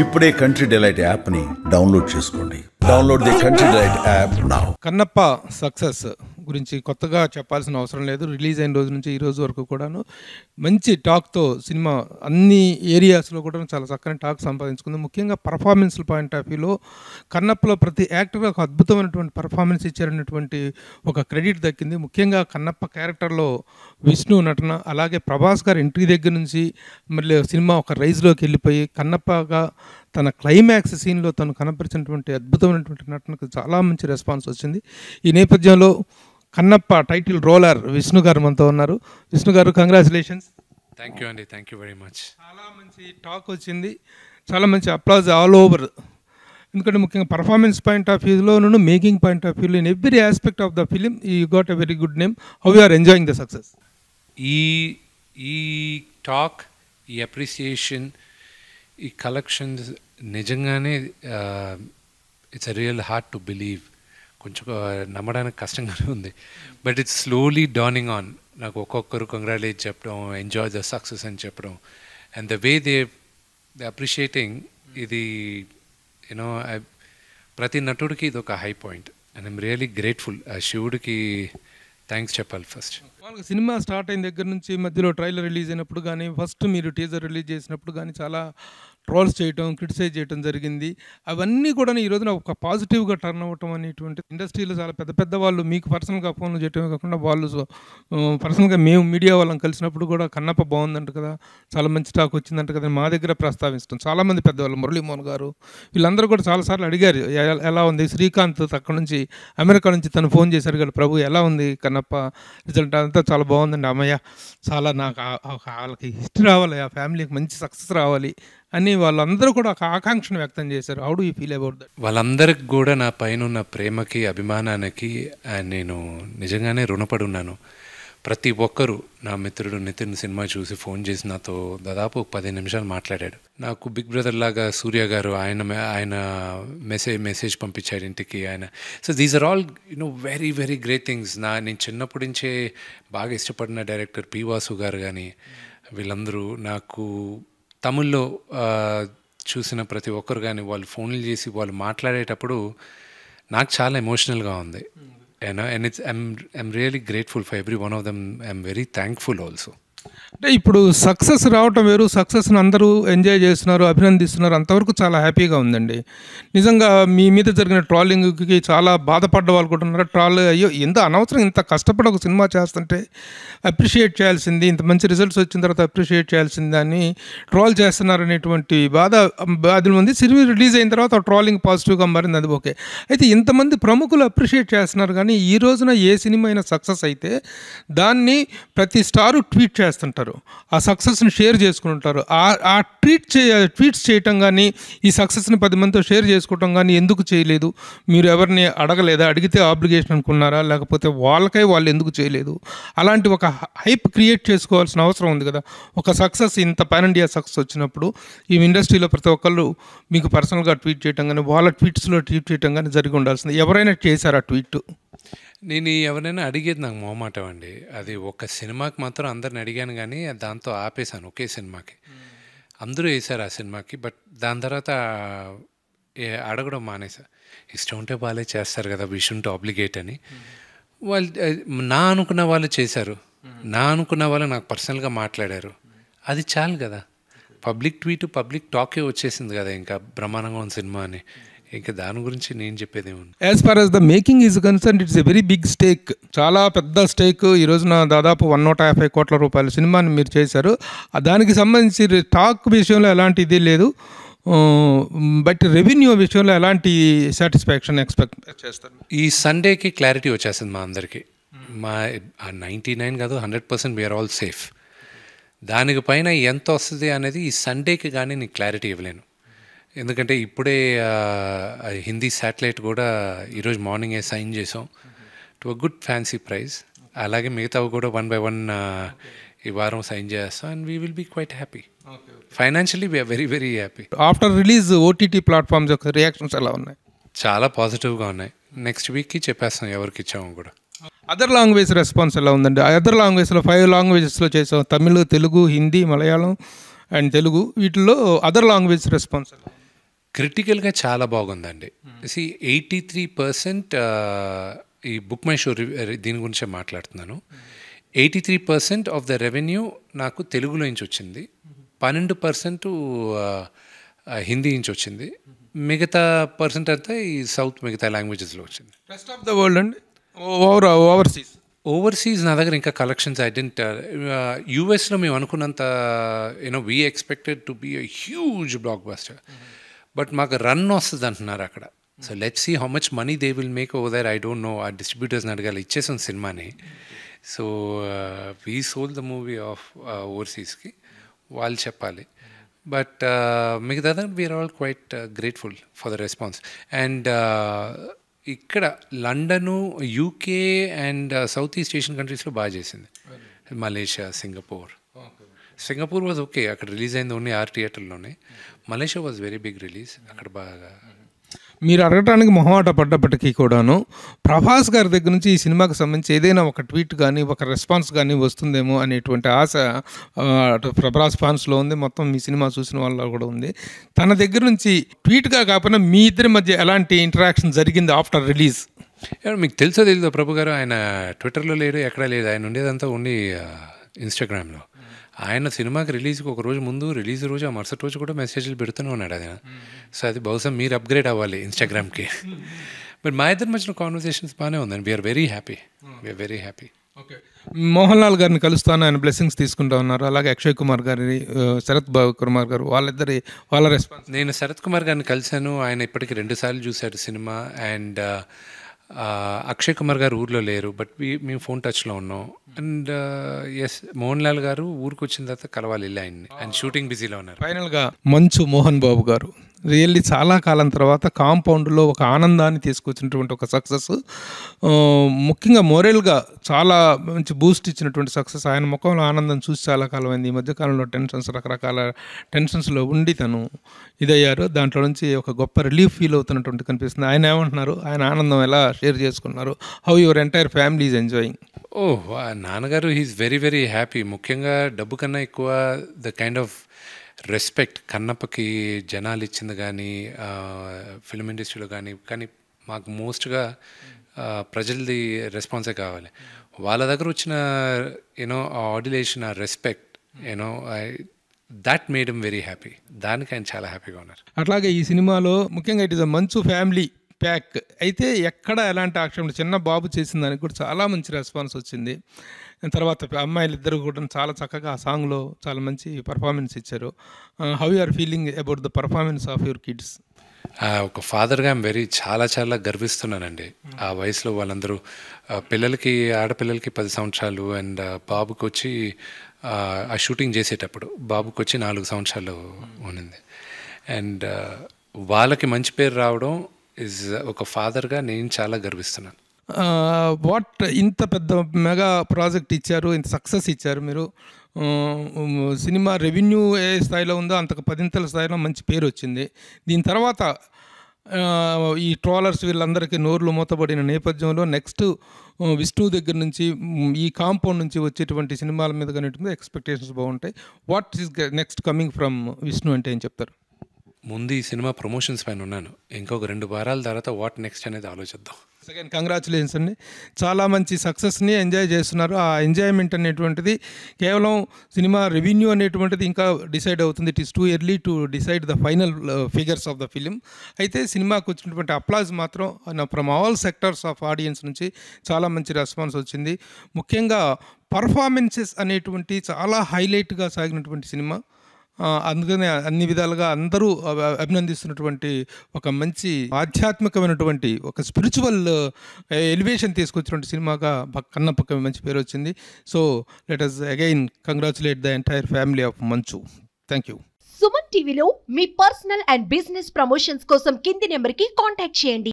ఇప్పుడే country delight యాప్ని download చేసుకోండి. Download the country delight app now. Kannappa success గురించి కొత్తగా చెప్పాల్సిన అవసరం లేదు. రిలీజ్ అయిన రోజు నుంచి ఈ రోజు వరకు కూడాను మంచి టాక్తో సినిమా అన్ని ఏరియాస్లో కూడా చాలా చక్కని టాక్ సంపాదించుకుంది. ముఖ్యంగా పర్ఫార్మెన్స్ పాయింట్ ఆఫ్ వ్యూలో కన్నప్పలో ప్రతి యాక్టర్ ఒక అద్భుతమైనటువంటి పర్ఫార్మెన్స్ ఇచ్చారనేటువంటి ఒక క్రెడిట్ దక్కింది. ముఖ్యంగా కన్నప్ప క్యారెక్టర్లో విష్ణు నటన, అలాగే ప్రభాస్ గారు ఎంట్రీ దగ్గర నుంచి మళ్ళీ సినిమా ఒక రైజ్లోకి వెళ్ళిపోయి కన్నప్పగా తన క్లైమాక్స్ సీన్లో తను కనపరిచినటువంటి అద్భుతమైనటువంటి నటనకు చాలా మంచి రెస్పాన్స్ వచ్చింది. ఈ నేపథ్యంలో కన్నప్ప టైటిల్ రోలర్ విష్ణు గారు మనతో ఉన్నారు. విష్ణు గారు, కంగ్రాచులేషన్స్. థ్యాంక్ యూ అండి, థ్యాంక్ యూ వెరీ మచ్. చాలా మంచి టాక్ వచ్చింది, చాలా మంచి అప్లాజ్ ఆల్ ఓవర్. ఎందుకంటే ముఖ్యంగా పర్ఫార్మెన్స్ పాయింట్ ఆఫ్ వ్యూలోను, మేకింగ్ పాయింట్ ఆఫ్ వ్యూలో, in every aspect of the film you got a very good name. How you are enjoying the success? ఈ టాక్, ఈ అప్రిసియేషన్, ఈ కలెక్షన్స్ నిజంగానే it's a real hard to believe. కొంచెం నమ్మడానికి కష్టంగానే ఉంది, but it's slowly dawning on. నాకు ఒక్కొక్కరు కంగ్రాచులేట్ చెప్పడం, ఎంజాయ్ ద సక్సెస్ అని చెప్పడం, and the way they appreciating ఇది యూనో ప్రతి నటుడికి ఇది ఒక high point, and I'm really grateful. ఆ శివుడికి థ్యాంక్స్ చెప్పాలి ఫస్ట్. వాళ్ళకి సినిమా స్టార్ట్ అయిన దగ్గర నుంచి మధ్యలో ట్రైలర్ రిలీజ్ అయినప్పుడు కానీ, ఫస్ట్ మీరు టీజర్ రిలీజ్ చేసినప్పుడు కానీ చాలా ట్రోల్స్ చేయటం, క్రిటిసైజ్ చేయడం జరిగింది. అవన్నీ కూడా ఈ రోజున ఒక పాజిటివ్గా టర్న్ అవ్వటం అనేటువంటి ఇండస్ట్రీలో చాలా పెద్ద పెద్ద వాళ్ళు మీకు పర్సనల్గా ఫోన్లు చేయటమే కాకుండా వాళ్ళు పర్సనల్గా మేము మీడియా వాళ్ళని కలిసినప్పుడు కూడా కన్నప్ప బాగుందంట కదా, చాలా మంచి టాక్ వచ్చిందంట కదా మా దగ్గర ప్రస్తావిస్తాం. చాలామంది పెద్దవాళ్ళు, మురళీమోహన్ గారు, వీళ్ళందరూ కూడా చాలాసార్లు అడిగారు ఎలా ఉంది. శ్రీకాంత్ అక్కడ నుంచి అమెరికా నుంచి తను ఫోన్ చేశారు కదా, ప్రభు ఎలా ఉంది కన్నప్ప రిజల్ట్ అంతా చాలా బాగుందండి. అమ్మయ్య, చాలా నాకు వాళ్ళకి హిస్టరీ రావాలి, ఆ ఫ్యామిలీకి మంచి సక్సెస్ రావాలి అని వాళ్ళందరూ కూడా ఒక ఆకాంక్షను వ్యక్తం చేశారు. How do you feel about that? వాళ్ళందరికి కూడా నా పైన ఉన్న ప్రేమకి, అభిమానానికి నేను నిజంగానే రుణపడి ఉన్నాను. ప్రతి ఒక్కరూ, నా మిత్రుడు నితిన్ సినిమా చూసి ఫోన్ చేసి నాతో దాదాపు 10 నిమిషాలు మాట్లాడాడు. నాకు బిగ్ బ్రదర్ లాగా సూర్య గారు ఆయన మెసేజ్ పంపించాడు ఇంటికి ఆయన. So these are all very very great things. నేను చిన్నప్పటి నుంచే బాగా ఇష్టపడిన డైరెక్టర్ పి వాసు గారు కానీ వీళ్ళందరూ నాకు తమిళ్లో చూసిన ప్రతి ఒక్కరు కానీ వాళ్ళు ఫోన్లు చేసి వాళ్ళు మాట్లాడేటప్పుడు నాకు చాలా ఎమోషనల్గా ఉంది. and I'm really grateful for every one of them. I'm very thankful also. అంటే ఇప్పుడు సక్సెస్ రావటం వేరు, సక్సెస్ని అందరూ ఎంజాయ్ చేస్తున్నారు, అభినందిస్తున్నారు, అంతవరకు చాలా హ్యాపీగా ఉందండి. నిజంగా మీ మీద జరిగిన ట్రాలింగ్కి చాలా బాధపడ్డ వాళ్ళు కూడా ఉన్నారు. అయ్యో ఎంత అనవసరం, ఇంత కష్టపడి ఒక సినిమా చేస్తుంటే అప్రిషియేట్ చేయాల్సింది, ఇంత మంచి రిజల్ట్స్ వచ్చిన తర్వాత అప్రిషియేట్ చేయాల్సింది అని ట్రాల్ చేస్తున్నారు అనేటువంటి బాధలు ఉంది. సినిమా రిలీజ్ అయిన తర్వాత ట్రాలింగ్ పాజిటివ్గా మారింది, అది ఓకే. అయితే ఇంతమంది ప్రముఖులు అప్రిషియేట్ చేస్తున్నారు, కానీ ఈ రోజున ఏ సినిమా అయినా సక్సెస్ అయితే దాన్ని ప్రతి స్టారు ట్వీట్ చేస్తుంటారు, ఆ సక్సెస్ని షేర్ చేసుకుంటారు. ఆ ట్వీట్స్ చేయటం కానీ, ఈ సక్సెస్ని 10 మందితో షేర్ చేసుకోవటం కానీ ఎందుకు చేయలేదు? మీరు ఎవరిని అడగలేదా? అడిగితే ఆబ్లిగేషన్ అనుకున్నారా? లేకపోతే వాళ్ళకై వాళ్ళు ఎందుకు చేయలేదు? అలాంటి ఒక హైప్ క్రియేట్ చేసుకోవాల్సిన అవసరం ఉంది కదా. ఒక సక్సెస్, ఇంత పాన్ ఇండియా సక్సెస్ వచ్చినప్పుడు ఈ ఇండస్ట్రీలో ప్రతి ఒక్కళ్ళు మీకు పర్సనల్గా ట్వీట్ చేయటం కానీ, వాళ్ళ ట్వీట్స్లో ట్వీట్ చేయటం కానీ జరిగి ఉండాల్సింది. ఎవరైనా చేశారు ఆ ట్వీట్? నేను ఎవరైనా అడిగేది నాకు మొహమాటం అండి. అది ఒక సినిమాకి మాత్రం అందరిని అడిగాను, కానీ దాంతో ఆపేశాను. ఒకే సినిమాకి అందరూ వేశారు ఆ సినిమాకి, బట్ దాని తర్వాత అడగడం మానేసా. ఇష్టం ఉంటే వాళ్ళే చేస్తారు కదా, వి షుడ్ంట్ ఆబ్లిగేట్ అని. వాళ్ళు నా అనుకున్న వాళ్ళు చేశారు, నా అనుకున్న వాళ్ళు నాకు పర్సనల్గా మాట్లాడారు, అది చాలు కదా. పబ్లిక్ ట్వీట్, పబ్లిక్ టాకే వచ్చేసింది కదా ఇంకా బ్రహ్మాండంగా ఉన్న సినిమా అని. ఇంకా దాని గురించి నేను చెప్పేది ఏముంది. As far as the making is concern, it's a very big stake, చాలా పెద్ద స్టేక్. ఈ రోజున దాదాపు 150 కోట్ల రూపాయల సినిమాని మీరు చేశారు. దానికి సంబంధించి టాక్ విషయంలో ఎలాంటి ఇది లేదు, బట్ రెవెన్యూ విషయంలో ఎలాంటి సాటిస్ఫాక్షన్ ఎక్స్పెక్ట్ చేస్తారు? ఈ సండేకి క్లారిటీ వచ్చేస్తుంది మా అందరికీ. మా 99 కాదు 100% వీఆర్ ఆల్ సేఫ్. దానికి పైన ఎంత వస్తుంది అనేది ఈ సండేకి కానీ నీకు క్లారిటీ ఇవ్వలేను. ఎందుకంటే ఇప్పుడే హిందీ శాటిలైట్ కూడా ఈరోజు మార్నింగే సైన్ చేసాం to a good fancy price. అలాగే మిగతావి కూడా 1 by 1 ఈ వారం సైన్ చేస్తాం, and we will be quite happy. Financially we are very very happy. After release OTT platforms యొక్క రియాక్షన్స్ ఎలా ఉన్నాయి? చాలా పాజిటివ్గా ఉన్నాయి. నెక్స్ట్ వీక్కి చెప్పేస్తాం ఎవరికి ఇచ్చాము కూడా. అదర్ లాంగ్వేజ్ రెస్పాన్స్ ఎలా ఉందండి? అదర్ లాంగ్వేజ్లో 5 లాంగ్వేజెస్లో చేసాం, తమిళ్, తెలుగు, హిందీ, మలయాళం అండ్ తెలుగు. వీటిల్లో అదర్ లాంగ్వేజ్ రెస్పాన్స్? క్రిటికల్గా చాలా బాగుందండి. 83% ఈ బుక్ మై షో దీని గురించే మాట్లాడుతున్నాను. 83% ఆఫ్ ద రెవెన్యూ నాకు తెలుగులో నుంచి వచ్చింది, 12% హిందీ నుంచి వచ్చింది, మిగతా పర్సెంట్ అంతా ఈ సౌత్ మిగతా లాంగ్వేజెస్లో వచ్చింది. రెస్ట్ ఆఫ్ ద వరల్డ్ అండి, ఓవర్సీస్. ఓవర్సీస్ నా దగ్గర ఇంకా కలెక్షన్స్ ఐడెంట్. యూఎస్లో మేము అనుకున్నంత we expected to be a huge blockbuster, but మాకు రన్ వస్తుంది అంటున్నారు అక్కడ. So let's see how much money they will make over there. I don't know. ఆ డిస్ట్రిబ్యూటర్స్ని అడగాలి, ఇచ్చేసాం సినిమాని. So we sold the movie off ఓవర్సీస్కి, వాళ్ళు చెప్పాలి. బట్ మిగతా we are all quite grateful for the response. And ఇక్కడ London, UK and south east Asian కంట్రీస్లో బాగా చేసింది. మలేషియా, సింగపూర్ వాజ్ ఓకే, అక్కడ రిలీజ్ అయింది ఓన్లీ 6 థియేటర్లోనే. Malaysia was very big release, అక్కడ బాగా. మీరు అడగటానికి మొహమాట పడ్డప్పటికీ కూడాను ప్రభాస్ గారి దగ్గర నుంచి ఈ సినిమాకి సంబంధించి ఏదైనా ఒక ట్వీట్ కానీ ఒక రెస్పాన్స్ కానీ వస్తుందేమో అనేటువంటి ఆశ ప్రభాస్ ఫ్యాన్స్లో ఉంది, మొత్తం మీ సినిమా చూసిన వాళ్ళలో కూడా ఉంది. తన దగ్గర నుంచి ట్వీట్గా కాకుండా మీ ఇద్దరి మధ్య ఎలాంటి ఇంటరాక్షన్ జరిగింది ఆఫ్టర్ రిలీజ్? మీకు తెలుసో తెలీదో ప్రభు గారు, ఆయన ట్విట్టర్లో లేడు, ఎక్కడా లేదు. ఆయన ఉండేదంతా ఓన్లీ ఇన్స్టాగ్రామ్లో. ఆయన సినిమాకి రిలీజ్కి ఒక రోజు ముందు, రిలీజ్ రోజు, ఆ మరుసటి రోజు కూడా మెసేజ్లు పెడుతూనే ఉన్నాడు ఆయన. సో అది బహుశా మీరు అప్గ్రేడ్ అవ్వాలి ఇన్స్టాగ్రామ్కి. బట్ మా ఇద్దరి మధ్యన కాన్వర్సేషన్స్ బాగానే ఉందండి. We are very happy. Okay, Mohan Lal గారిని కలుస్తాను, ఆయన బ్లెస్సింగ్స్ తీసుకుంటా ఉన్నారు. అలాగే అక్షయ్ కుమార్ గారి, శరత్ కుమార్ గారు, వాళ్ళ రెస్పాన్స్? నేను శరత్ కుమార్ గారిని కలిశాను. ఆయన ఇప్పటికి 2 సార్లు చూశాడు సినిమా. అండ్ అక్షయ్ కుమార్ గారు ఊర్లో లేరు, బట్ మేము ఫోన్ టచ్లో ఉన్నాం. అండ్ ఎస్, మోహన్ లాల్ గారు ఊరికి వచ్చిన తర్వాత కలవాలి ఆయన్ని. ఆయన షూటింగ్ బిజీలో ఉన్నారు. ఫైనల్గా మంచు మోహన్ బాబు గారు రియల్లీ చాలా కాలం తర్వాత కాంపౌండ్లో ఒక ఆనందాన్ని తీసుకొచ్చినటువంటి ఒక సక్సెస్, ముఖ్యంగా మోరల్గా చాలా మంచి బూస్ట్ ఇచ్చినటువంటి సక్సెస్. ఆయన ముఖంలో ఆనందం చూసి చాలా కాలం అయింది. ఈ మధ్యకాలంలో రకరకాల టెన్షన్స్లో ఉండి తను ఇదయ్యారు. దాంట్లో నుంచి ఒక గొప్ప రిలీఫ్ ఫీల్ అవుతున్నటువంటి కనిపిస్తుంది. ఆయన ఏమంటున్నారు, ఆయన ఆనందం ఎలా షేర్ చేసుకున్నారు, how your entire family is enjoying? నాన్నగారు హీఈస్ వెరీ హ్యాపీ. ముఖ్యంగా డబ్బు కన్నా ఎక్కువ ద కైండ్ ఆఫ్ రెస్పెక్ట్ కన్నప్పకి జనాలు ఇచ్చింది కానీ, ఫిల్మ్ ఇండస్ట్రీలో కానీ మాకు మోస్ట్గా ప్రజలది రెస్పాన్సే కావాలి. వాళ్ళ దగ్గర వచ్చిన ఆడిలేషన్, ఆ respect, that made him very happy. దానికి ఆయన చాలా హ్యాపీగా ఉన్నారు. అట్లాగే ఈ సినిమాలో ముఖ్యంగా ఇట్ ఇస్ అ మంచు ఫ్యామిలీ ప్యాక్ అయితే ఎక్కడ ఎలాంటి ఆక్షేపణ, చిన్న బాబు చేసిన దానికి కూడా చాలా మంచి రెస్పాన్స్ వచ్చింది. తర్వాత అమ్మాయిలు ఇద్దరు కూడా చాలా చక్కగా ఆ సాంగ్లో చాలా మంచి పర్ఫార్మెన్స్ ఇచ్చారు. How you are feeling about the performance of your kids? ఒక ఫాదర్గా చాలా గర్విస్తున్నానండి. ఆ వయసులో వాళ్ళందరూ, ఆడపిల్లలకి 10 సంవత్సరాలు అండ్ బాబుకి వచ్చి ఆ షూటింగ్ చేసేటప్పుడు బాబుకి వచ్చి 4 సంవత్సరాలు ఉన్నింది. అండ్ వాళ్ళకి మంచి పేరు రావడం ఇస్, ఒక ఫాదర్గా నేను చాలా గర్విస్తున్నాను. వాట్ ఇంత పెద్ద మెగా ప్రాజెక్ట్ ఇచ్చారు, ఇంత సక్సెస్ ఇచ్చారు మీరు. సినిమా రెవెన్యూ ఏ స్థాయిలో ఉందో అంతకు 10ంతల స్థాయిలో మంచి పేరు వచ్చింది. దీని తర్వాత ఈ ట్రోలర్స్ వీళ్ళందరికీ నోర్లు మూతబడిన నేపథ్యంలో నెక్స్ట్ విష్ణు దగ్గర నుంచి, ఈ కాంపౌండ్ నుంచి వచ్చేటువంటి సినిమాల మీద కానీ ఎక్స్పెక్టేషన్స్ బాగుంటాయి. What is next coming from Vishnu అంటే ఏం చెప్తారు? ముందు ఈ సినిమా ప్రమోషన్స్ పైన ఉన్నాను. ఇంకొక 2 వారాల తర్వాత వాట్ నెక్స్ట్ అనేది ఆలోచిద్దాం. సెకండ్, కంగ్రాచులేషన్స్ అండి. చాలా మంచి సక్సెస్ని ఎంజాయ్ చేస్తున్నారు. ఆ ఎంజాయ్మెంట్ అనేటువంటిది కేవలం సినిమా రెవెన్యూ అనేటువంటిది ఇంకా డిసైడ్ అవుతుంది. It is too early to decide the final figures of the film. అయితే సినిమాకు వచ్చినటువంటి అప్లాజ్ మాత్రం from all sectors of audience నుంచి చాలా మంచి రెస్పాన్స్ వచ్చింది. ముఖ్యంగా పర్ఫార్మెన్సెస్ అనేటువంటి చాలా హైలైట్గా సాగినటువంటి సినిమా. అందుకనే అన్ని విధాలుగా అందరూ అభినందిస్తున్నటువంటి ఒక మంచి ఆధ్యాత్మికమైనటువంటి ఒక స్పిరిచువల్ ఎలివేషన్ తీసుకొచ్చినటువంటి సినిమాగా కన్నప్పకి మంచి పేరు వచ్చింది. So let us again congratulate the entire family of Manchu. Thank you. Suman టీవీలో మీ పర్సనల్ అండ్ బిజినెస్ ప్రమోషన్స్ కోసం కింది నెంబర్కి కాంటాక్ట్ చేయండి.